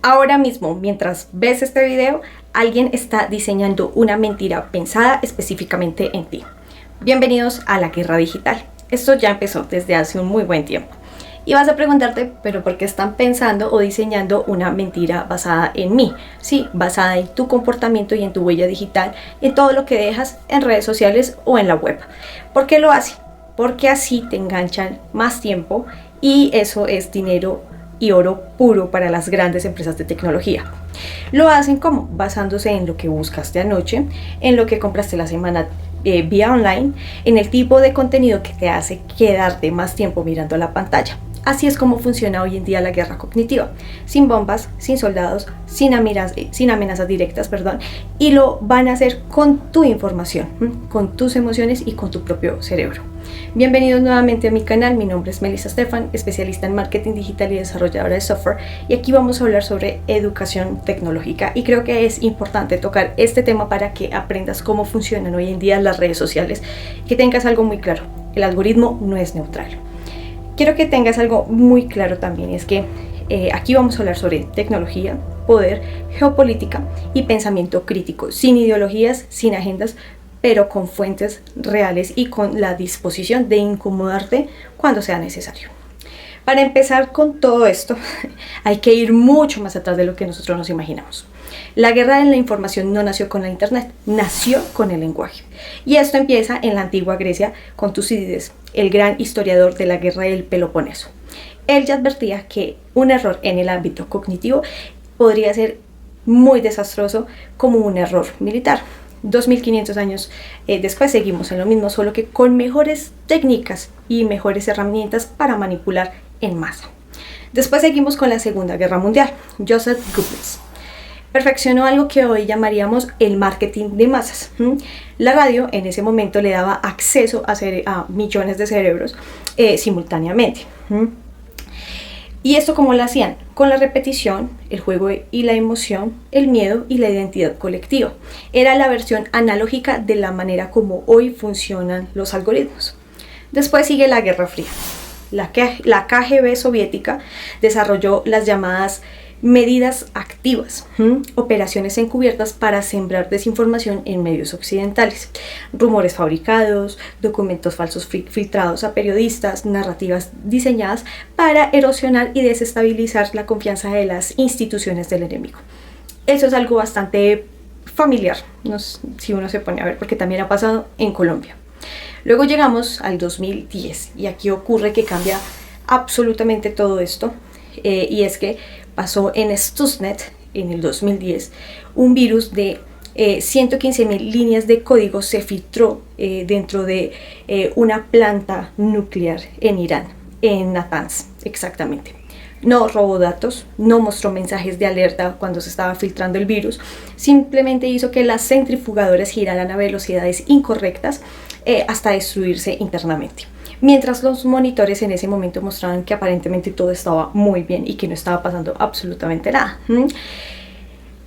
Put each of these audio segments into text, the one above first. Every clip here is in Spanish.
Ahora mismo, mientras ves este video, alguien está diseñando una mentira pensada específicamente en ti. Bienvenidos a la guerra digital. Esto ya empezó desde hace un muy buen tiempo. Y vas a preguntarte, ¿pero por qué están pensando o diseñando una mentira basada en mí? Sí, basada en tu comportamiento y en tu huella digital, en todo lo que dejas en redes sociales o en la web. ¿Por qué lo hacen? Porque así te enganchan más tiempo y eso es dinero y oro puro para las grandes empresas de tecnología. Lo hacen como basándose en lo que buscaste anoche, en lo que compraste la semana vía online, en el tipo de contenido que te hace quedarte más tiempo mirando la pantalla. Así es como funciona hoy en día la guerra cognitiva, sin bombas, sin soldados, sin amenazas directas, y lo van a hacer con tu información, con tus emociones y con tu propio cerebro. Bienvenidos nuevamente a mi canal, mi nombre es Melissa Stefan, especialista en marketing digital y desarrolladora de software, y aquí vamos a hablar sobre educación tecnológica, y creo que es importante tocar este tema para que aprendas cómo funcionan hoy en día las redes sociales, que tengas algo muy claro: el algoritmo no es neutral. Quiero que tengas algo muy claro también, y es que aquí vamos a hablar sobre tecnología, poder, geopolítica y pensamiento crítico, sin ideologías, sin agendas, pero con fuentes reales y con la disposición de incomodarte cuando sea necesario. Para empezar con todo esto, hay que ir mucho más atrás de lo que nosotros nos imaginamos. La guerra de la información no nació con la internet, nació con el lenguaje. Y esto empieza en la antigua Grecia con Tucídides, el gran historiador de la guerra del Peloponeso. Él ya advertía que un error en el ámbito cognitivo podría ser muy desastroso como un error militar. 2500 años después seguimos en lo mismo, solo que con mejores técnicas y mejores herramientas para manipular en masa. Después seguimos con la Segunda Guerra Mundial. Joseph Goebbels perfeccionó algo que hoy llamaríamos el marketing de masas. La radio en ese momento le daba acceso a millones de cerebros simultáneamente. ¿Y esto cómo lo hacían? Con la repetición, el juego y la emoción, el miedo y la identidad colectiva. Era la versión analógica de la manera como hoy funcionan los algoritmos. Después sigue la Guerra Fría. La KGB soviética desarrolló las llamadas medidas activas, operaciones encubiertas para sembrar desinformación en medios occidentales, rumores fabricados, documentos falsos filtrados a periodistas, narrativas diseñadas para erosionar y desestabilizar la confianza de las instituciones del enemigo. Eso es algo bastante familiar, si uno se pone a ver, porque también ha pasado en Colombia. Luego llegamos al 2010 y aquí ocurre que cambia absolutamente todo esto, y es que pasó en Stuxnet en el 2010 un virus de 115.000 líneas de código se filtró dentro de una planta nuclear en Irán, en Natanz exactamente. No robó datos, no mostró mensajes de alerta cuando se estaba filtrando el virus, simplemente hizo que las centrifugadoras giraran a velocidades incorrectas hasta destruirse internamente. Mientras los monitores en ese momento mostraban que aparentemente todo estaba muy bien y que no estaba pasando absolutamente nada.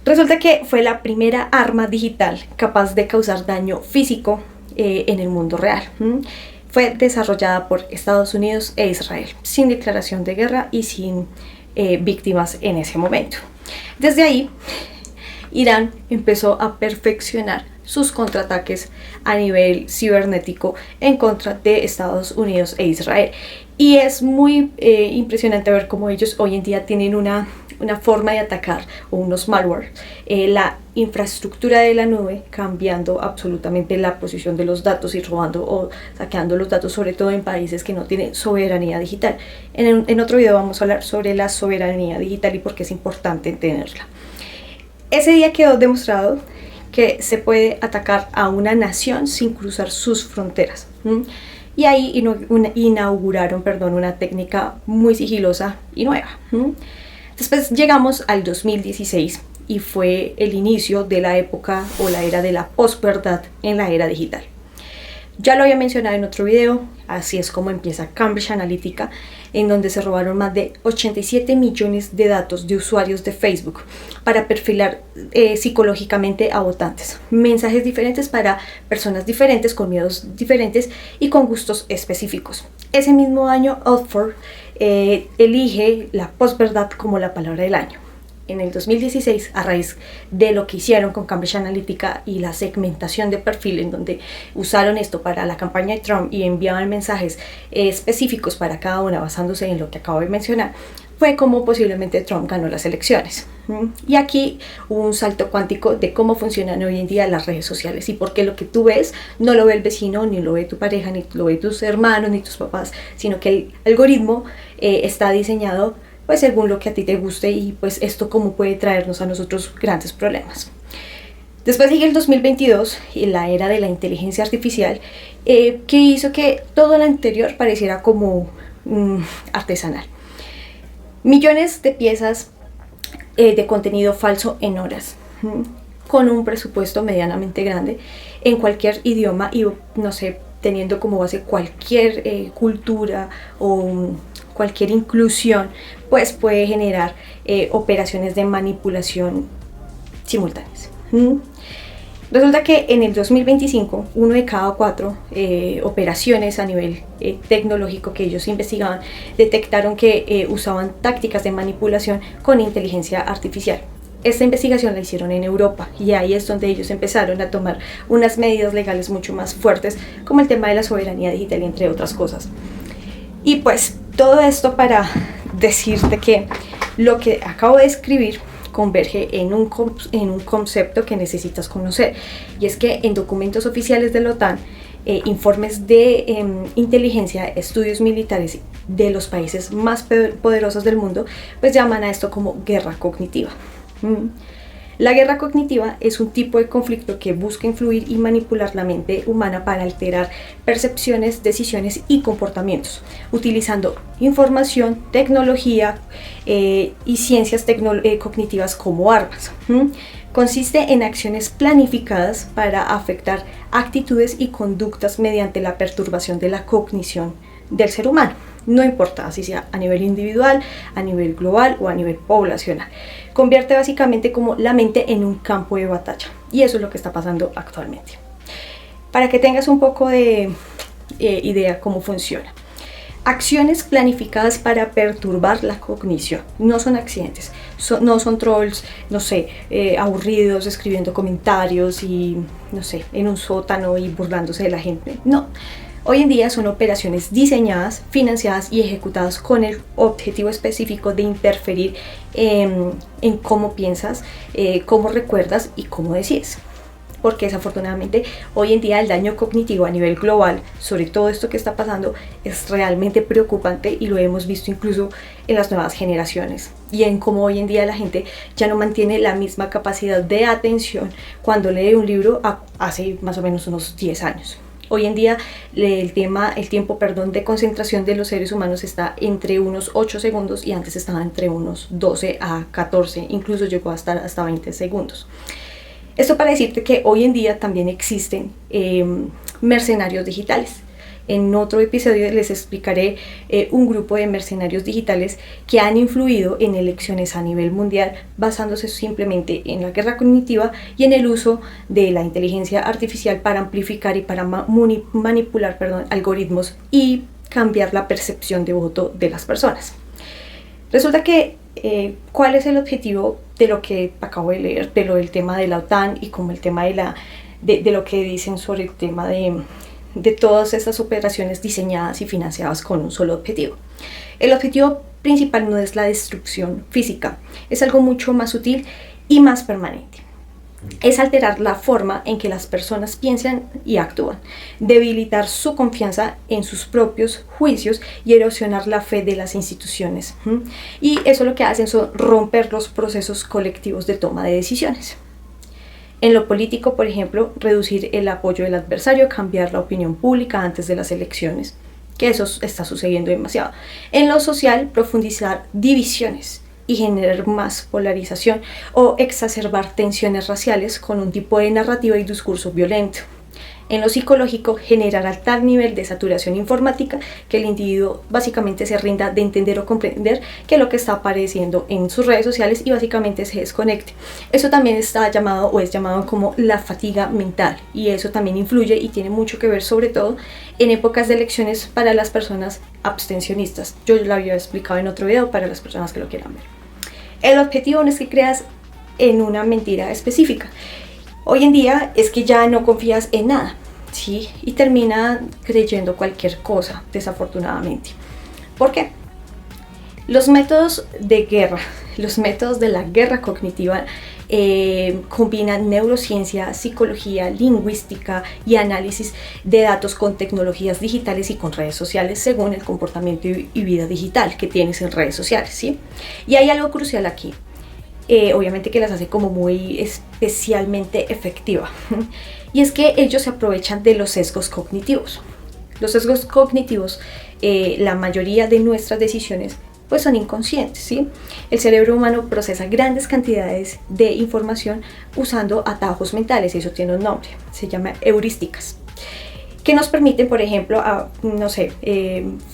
Resulta que fue la primera arma digital capaz de causar daño físico en el mundo real. Fue desarrollada por Estados Unidos e Israel, sin declaración de guerra y sin víctimas en ese momento. Desde ahí, Irán empezó a perfeccionar sus contraataques a nivel cibernético en contra de Estados Unidos e Israel. Y es muy impresionante ver cómo ellos hoy en día tienen una forma de atacar, o unos malware, la infraestructura de la nube, cambiando absolutamente la posición de los datos y robando o saqueando los datos, sobre todo en países que no tienen soberanía digital. En otro video vamos a hablar sobre la soberanía digital y por qué es importante tenerla. Ese día quedó demostrado que se puede atacar a una nación sin cruzar sus fronteras. Y ahí inauguraron una técnica muy sigilosa y nueva. Después llegamos al 2016 y fue el inicio de la época o la era de la posverdad en la era digital. Ya lo había mencionado en otro video, así es como empieza Cambridge Analytica, en donde se robaron más de 87 millones de datos de usuarios de Facebook para perfilar psicológicamente a votantes. Mensajes diferentes para personas diferentes, con miedos diferentes y con gustos específicos. Ese mismo año, Oxford elige la posverdad como la palabra del año. en el 2016, a raíz de lo que hicieron con Cambridge Analytica y la segmentación de perfil, en donde usaron esto para la campaña de Trump y enviaban mensajes específicos para cada una basándose en lo que acabo de mencionar, fue como posiblemente Trump ganó las elecciones. Y aquí hubo un salto cuántico de cómo funcionan hoy en día las redes sociales y por qué lo que tú ves no lo ve el vecino, ni lo ve tu pareja, ni lo ve tus hermanos, ni tus papás, sino que el algoritmo está diseñado pues según lo que a ti te guste, y pues esto cómo puede traernos a nosotros grandes problemas. Después sigue el 2022 y la era de la inteligencia artificial, que hizo que todo lo anterior pareciera como artesanal. Millones de piezas de contenido falso en horas, con un presupuesto medianamente grande en cualquier idioma y, no sé, teniendo como base cualquier cultura o cualquier inclusión, pues puede generar operaciones de manipulación simultáneas. Resulta que en el 2025, 1 de cada 4 operaciones a nivel tecnológico que ellos investigaban detectaron que usaban tácticas de manipulación con inteligencia artificial. Esta investigación la hicieron en Europa y ahí es donde ellos empezaron a tomar unas medidas legales mucho más fuertes, como el tema de la soberanía digital, entre otras cosas. Y pues todo esto para decirte que lo que acabo de escribir converge en un concepto que necesitas conocer, y es que en documentos oficiales de la OTAN, informes de inteligencia, estudios militares de los países más poderosos del mundo, pues llaman a esto como guerra cognitiva. La guerra cognitiva es un tipo de conflicto que busca influir y manipular la mente humana para alterar percepciones, decisiones y comportamientos, utilizando información, tecnología y ciencias cognitivas como armas. Consiste en acciones planificadas para afectar actitudes y conductas mediante la perturbación de la cognición del ser humano. No importa si sea a nivel individual, a nivel global o a nivel poblacional. Convierte básicamente como la mente en un campo de batalla. Y eso es lo que está pasando actualmente. Para que tengas un poco de idea cómo funciona. Acciones planificadas para perturbar la cognición. No son accidentes. No son trolls, no sé, aburridos escribiendo comentarios y, no sé, en un sótano y burlándose de la gente. No. Hoy en día son operaciones diseñadas, financiadas y ejecutadas con el objetivo específico de interferir en cómo piensas, cómo recuerdas y cómo decides. Porque desafortunadamente hoy en día el daño cognitivo a nivel global, sobre todo esto que está pasando, es realmente preocupante y lo hemos visto incluso en las nuevas generaciones y en cómo hoy en día la gente ya no mantiene la misma capacidad de atención cuando lee un libro hace más o menos unos 10 años. Hoy en día el tiempo de concentración de los seres humanos está entre unos 8 segundos y antes estaba entre unos 12 a 14, incluso llegó a estar hasta 20 segundos. Esto para decirte que hoy en día también existen mercenarios digitales. En otro episodio les explicaré un grupo de mercenarios digitales que han influido en elecciones a nivel mundial basándose simplemente en la guerra cognitiva y en el uso de la inteligencia artificial para amplificar y para manipular algoritmos y cambiar la percepción de voto de las personas. Resulta que ¿cuál es el objetivo de lo que acabo de leer, de lo del tema de la OTAN y como el tema de lo que dicen sobre el tema de todas estas operaciones diseñadas y financiadas con un solo objetivo? El objetivo principal no es la destrucción física, es algo mucho más sutil y más permanente. Es alterar la forma en que las personas piensan y actúan, debilitar su confianza en sus propios juicios y erosionar la fe de las instituciones. Y eso lo que hacen son romper los procesos colectivos de toma de decisiones. En lo político, por ejemplo, reducir el apoyo del adversario, cambiar la opinión pública antes de las elecciones, que eso está sucediendo demasiado. En lo social, profundizar divisiones y generar más polarización o exacerbar tensiones raciales con un tipo de narrativa y discurso violento. En lo psicológico, generar a tal nivel de saturación informática que el individuo básicamente se rinda de entender o comprender que lo que está apareciendo en sus redes sociales y básicamente se desconecte. Eso también está llamado o es llamado como la fatiga mental, y eso también influye y tiene mucho que ver sobre todo en épocas de elecciones para las personas abstencionistas. Yo lo había explicado en otro video para las personas que lo quieran ver. El objetivo no es que creas en una mentira específica. Hoy en día es que ya no confías en nada, ¿sí? Y termina creyendo cualquier cosa, desafortunadamente. ¿Por qué? Los métodos de guerra, los métodos de la guerra cognitiva combinan neurociencia, psicología, lingüística y análisis de datos con tecnologías digitales y con redes sociales según el comportamiento y vida digital que tienes en redes sociales, ¿sí? Y hay algo crucial aquí. Obviamente que las hace como muy especialmente efectiva. Y es que ellos se aprovechan de los sesgos cognitivos. Los sesgos cognitivos, la mayoría de nuestras decisiones pues son inconscientes, ¿sí? El cerebro humano procesa grandes cantidades de información usando atajos mentales, y eso tiene un nombre, se llama heurísticas, que nos permiten, por ejemplo,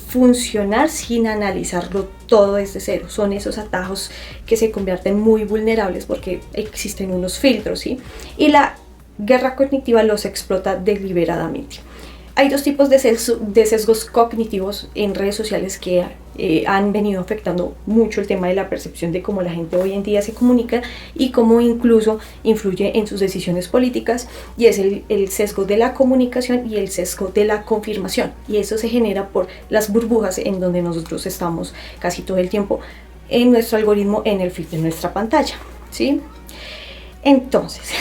funcionar sin analizarlo todo desde cero. Son esos atajos que se convierten muy vulnerables porque existen unos filtros, ¿sí? Y la guerra cognitiva los explota deliberadamente. Hay dos tipos de sesgos cognitivos en redes sociales que han venido afectando mucho el tema de la percepción de cómo la gente hoy en día se comunica y cómo incluso influye en sus decisiones políticas, y es el sesgo de la comunicación y el sesgo de la confirmación, y eso se genera por las burbujas en donde nosotros estamos casi todo el tiempo en nuestro algoritmo, en el feed de nuestra pantalla, ¿sí? Entonces,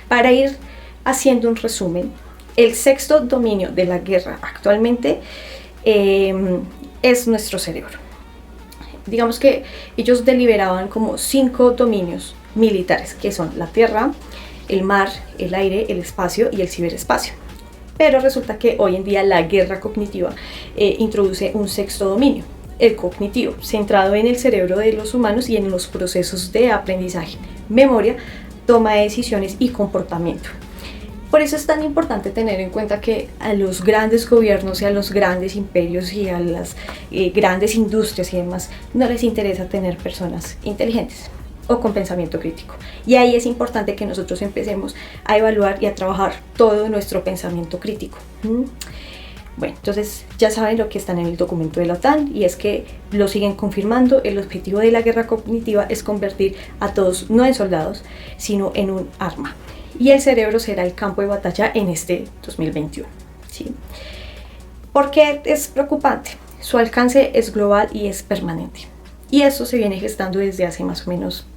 para ir haciendo un resumen, el sexto dominio de la guerra actualmente es nuestro cerebro. Digamos que ellos deliberaban como 5 dominios militares, que son la tierra, el mar, el aire, el espacio y el ciberespacio. Pero resulta que hoy en día la guerra cognitiva introduce un sexto dominio, el cognitivo, centrado en el cerebro de los humanos y en los procesos de aprendizaje, memoria, toma de decisiones y comportamiento. Por eso es tan importante tener en cuenta que a los grandes gobiernos y a los grandes imperios y a las grandes industrias y demás no les interesa tener personas inteligentes o con pensamiento crítico. Y ahí es importante que nosotros empecemos a evaluar y a trabajar todo nuestro pensamiento crítico. Bueno, entonces ya saben lo que está en el documento de la OTAN, y es que lo siguen confirmando. El objetivo de la guerra cognitiva es convertir a todos no en soldados, sino en un arma. Y el cerebro será el campo de batalla en este 2021, ¿sí? ¿Por qué es preocupante? Su alcance es global y es permanente. Y eso se viene gestando desde hace más o menos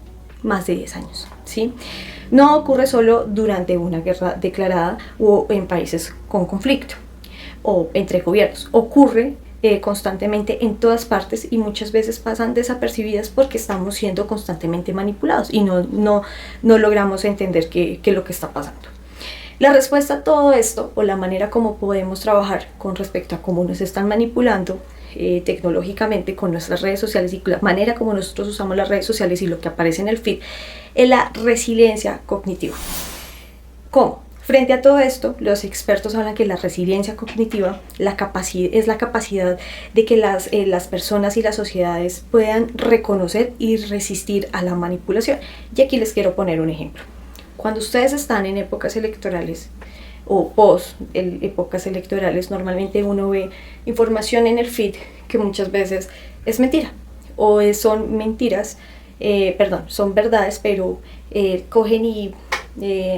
más de 10 años, ¿sí? No ocurre solo durante una guerra declarada o en países con conflicto o entre gobiernos. Ocurre constantemente en todas partes, y muchas veces pasan desapercibidas porque estamos siendo constantemente manipulados y no logramos entender qué es lo que está pasando. La respuesta a todo esto, o la manera como podemos trabajar con respecto a cómo nos están manipulando tecnológicamente con nuestras redes sociales y la manera como nosotros usamos las redes sociales y lo que aparece en el feed, es la resiliencia cognitiva. ¿Cómo? Frente a todo esto, los expertos hablan que la resiliencia cognitiva es la capacidad de que las personas y las sociedades puedan reconocer y resistir a la manipulación. Y aquí les quiero poner un ejemplo. Cuando ustedes están en épocas electorales o post épocas electorales, normalmente uno ve información en el feed que muchas veces es mentira, o son mentiras, son verdades, pero cogen y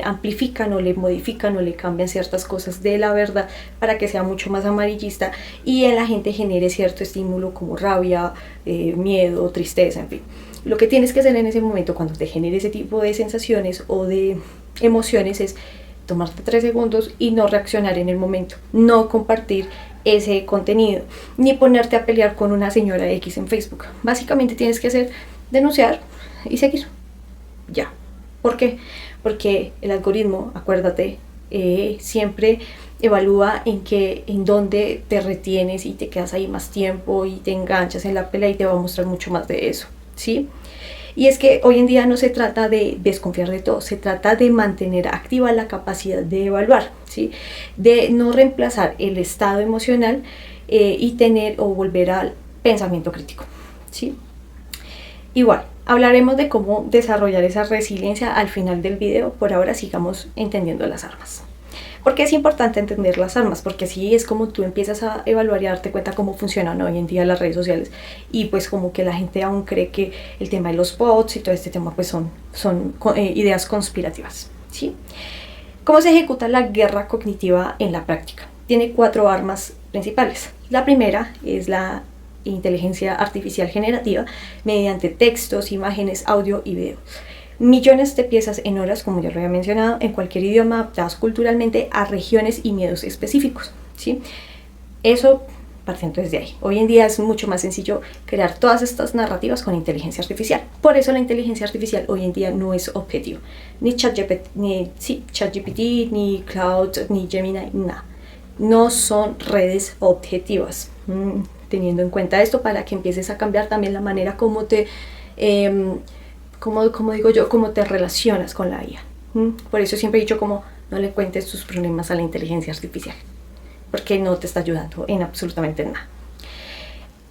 amplifican o le modifican o le cambian ciertas cosas de la verdad para que sea mucho más amarillista y en la gente genere cierto estímulo como rabia, miedo, tristeza, en fin. Lo que tienes que hacer en ese momento cuando te genere ese tipo de sensaciones o de emociones es tomarte 3 segundos y no reaccionar en el momento, no compartir ese contenido, ni ponerte a pelear con una señora X en Facebook. Básicamente tienes que hacer denunciar y seguir. Ya. ¿Por qué? Porque el algoritmo, acuérdate, siempre evalúa en dónde te retienes y te quedas ahí más tiempo y te enganchas en la pelea y te va a mostrar mucho más de eso, ¿sí? Y es que hoy en día no se trata de desconfiar de todo, se trata de mantener activa la capacidad de evaluar, ¿sí? De no reemplazar el estado emocional y tener o volver al pensamiento crítico, ¿sí? Igual, hablaremos de cómo desarrollar esa resiliencia al final del video. Por ahora sigamos entendiendo las armas. Porque es importante entender las armas, porque así es como tú empiezas a evaluar y a darte cuenta cómo funcionan hoy en día las redes sociales. Y pues como que la gente aún cree que el tema de los bots y todo este tema pues son ideas conspirativas, ¿sí? ¿Cómo se ejecuta la guerra cognitiva en la práctica? Tiene 4 armas principales. La primera es la inteligencia artificial generativa mediante textos, imágenes, audio y video. Millones de piezas en horas, como ya lo había mencionado, en cualquier idioma, adaptadas culturalmente a regiones y miedos específicos, ¿sí? Eso partiendo desde ahí. Hoy en día es mucho más sencillo crear todas estas narrativas con inteligencia artificial. Por eso la inteligencia artificial hoy en día no es objetivo. Ni ChatGPT, ni Cloud, ni Gemini, nada. No son redes objetivas. Teniendo en cuenta esto, para que empieces a cambiar también la manera como te... como digo yo, cómo te relacionas con la IA. Por eso siempre he dicho como no le cuentes tus problemas a la inteligencia artificial, porque no te está ayudando en absolutamente nada.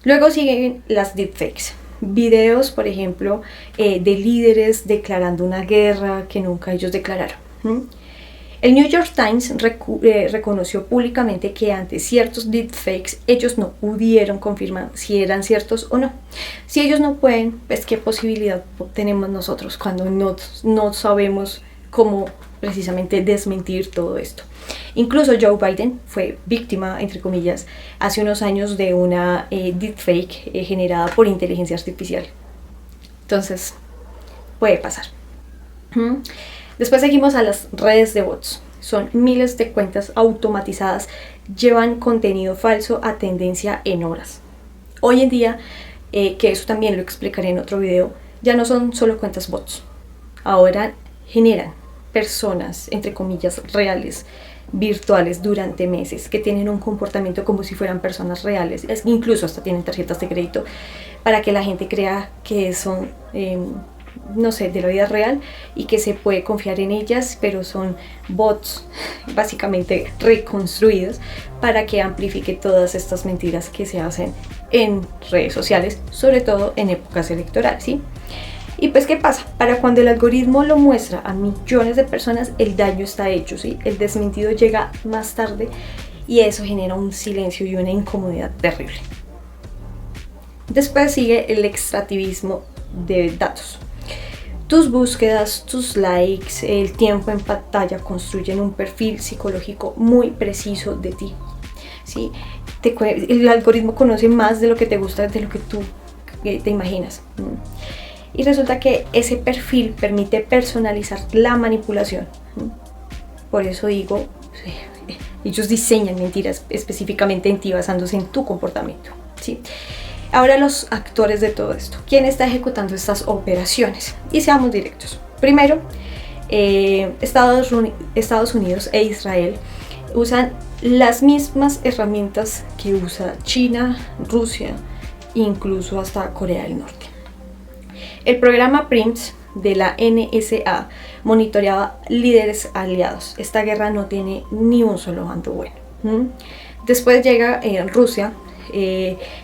Luego siguen las deepfakes. Videos, por ejemplo, de líderes declarando una guerra que nunca ellos declararon. El New York Times reconoció públicamente que ante ciertos deepfakes ellos no pudieron confirmar si eran ciertos o no. Si ellos no pueden, pues qué posibilidad tenemos nosotros cuando no sabemos cómo precisamente desmentir todo esto. Incluso Joe Biden fue víctima, entre comillas, hace unos años de una deepfake generada por inteligencia artificial. Entonces, puede pasar. Después seguimos a las redes de bots. Son miles de cuentas automatizadas, llevan contenido falso a tendencia en horas. Hoy en día, que eso también lo explicaré en otro video, ya no son solo cuentas bots. Ahora generan personas, entre comillas, reales, virtuales durante meses, que tienen un comportamiento como si fueran personas reales. Incluso hasta tienen tarjetas de crédito para que la gente crea que son... no sé, de la vida real y que se puede confiar en ellas, pero son bots básicamente reconstruidos para que amplifique todas estas mentiras que se hacen en redes sociales, sobre todo en épocas electorales, ¿sí? Y pues, ¿qué pasa? Para cuando el algoritmo lo muestra a millones de personas, el daño está hecho, ¿sí? El desmentido llega más tarde y eso genera un silencio y una incomodidad terrible. Después sigue el extractivismo de datos. Tus búsquedas, tus likes, el tiempo en pantalla construyen un perfil psicológico muy preciso de ti, ¿sí? El algoritmo conoce más de lo que te gusta, de lo que tú te imaginas. Y resulta que ese perfil permite personalizar la manipulación. Por eso digo, ellos diseñan mentiras específicamente en ti basándose en tu comportamiento, ¿sí? Ahora los actores de todo esto. ¿Quién está ejecutando estas operaciones? Y seamos directos. Primero, Estados Unidos e Israel usan las mismas herramientas que usa China, Rusia, incluso hasta Corea del Norte. El programa PRIMS de la NSA monitoreaba líderes aliados. Esta guerra no tiene ni un solo bando bueno. Después llega Rusia.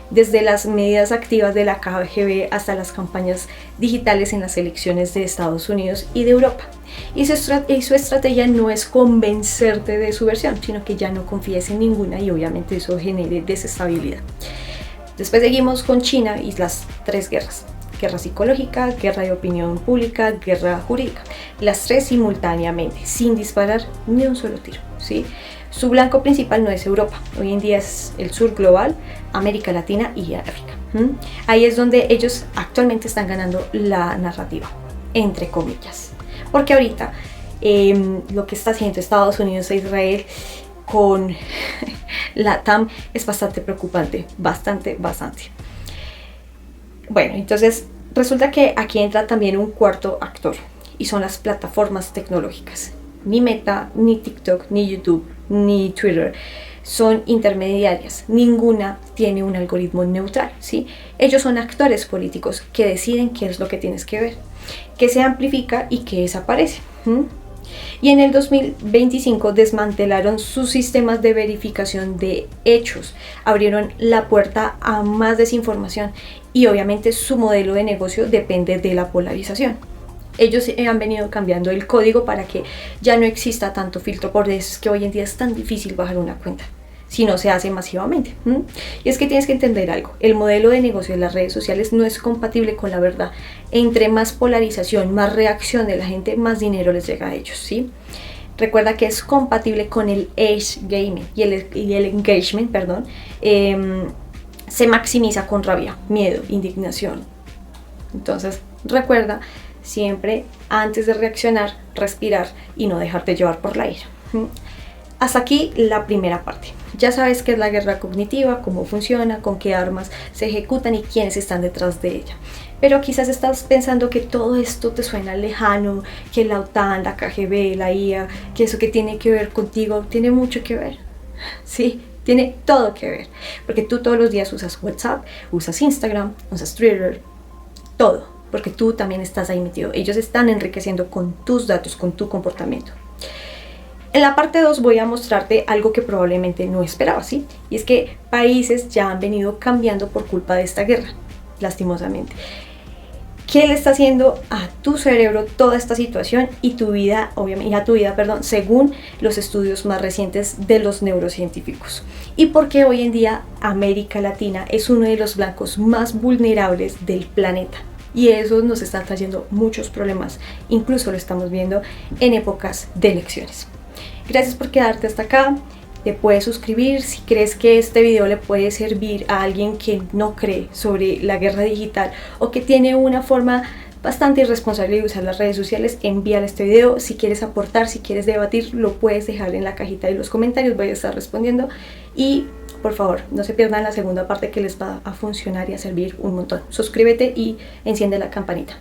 Desde las medidas activas de la KGB hasta las campañas digitales en las elecciones de Estados Unidos y de Europa. Y su estrategia no es convencerte de su versión, sino que ya no confíes en ninguna y obviamente eso genere desestabilidad. Después seguimos con China y las 3 guerras. Guerra psicológica, guerra de opinión pública, guerra jurídica. Las 3 simultáneamente, sin disparar ni un solo tiro, ¿sí? Su blanco principal no es Europa, hoy en día es el sur global, América Latina y África. Ahí es donde ellos actualmente están ganando la narrativa, entre comillas. Porque ahorita lo que está haciendo Estados Unidos e Israel con la TAM es bastante preocupante, bastante. Bueno, entonces resulta que aquí entra también un cuarto actor y son las plataformas tecnológicas. Ni Meta, ni TikTok, ni YouTube, ni Twitter son intermediarias. Ninguna tiene un algoritmo neutral, ¿sí? Ellos son actores políticos que deciden qué es lo que tienes que ver, qué se amplifica y qué desaparece. Y en el 2025 desmantelaron sus sistemas de verificación de hechos, abrieron la puerta a más desinformación y obviamente su modelo de negocio depende de la polarización. Ellos han venido cambiando el código para que ya no exista tanto filtro, por eso es que hoy en día es tan difícil bajar una cuenta si no se hace masivamente. Y es que tienes que entender algo, el modelo de negocio de las redes sociales no es compatible con la verdad. Entre más polarización, más reacción de la gente, más dinero les llega a ellos, ¿sí? Recuerda que es compatible con el age gaming y el engagement, perdón, se maximiza con rabia, miedo, indignación. Entonces recuerda siempre, antes de reaccionar, respirar y no dejarte llevar por la ira. Hasta aquí la primera parte. Ya sabes qué es la guerra cognitiva, cómo funciona, con qué armas se ejecutan y quiénes están detrás de ella. Pero quizás estás pensando que todo esto te suena lejano, que la OTAN, la KGB, la IA, que eso que tiene que ver contigo, tiene mucho que ver. Sí, tiene todo que ver. Porque tú todos los días usas WhatsApp, usas Instagram, usas Twitter, todo. Porque tú también estás ahí metido. Ellos están enriqueciendo con tus datos, con tu comportamiento. En la parte 2 voy a mostrarte algo que probablemente no esperabas, ¿sí? Y es que países ya han venido cambiando por culpa de esta guerra, lastimosamente. ¿Qué le está haciendo a tu cerebro toda esta situación y tu vida, obviamente, y a tu vida, perdón, según los estudios más recientes de los neurocientíficos? Y por qué hoy en día América Latina es uno de los blancos más vulnerables del planeta. Y eso nos está trayendo muchos problemas, incluso lo estamos viendo en épocas de elecciones. Gracias por quedarte hasta acá. Te puedes suscribir si crees que este video le puede servir a alguien que no cree sobre la guerra digital o que tiene una forma bastante irresponsable de usar las redes sociales. Envíale este video. Si quieres aportar, si quieres debatir, lo puedes dejar en la cajita de los comentarios, voy a estar respondiendo. Y por favor, no se pierdan la segunda parte que les va a funcionar y a servir un montón. Suscríbete y enciende la campanita.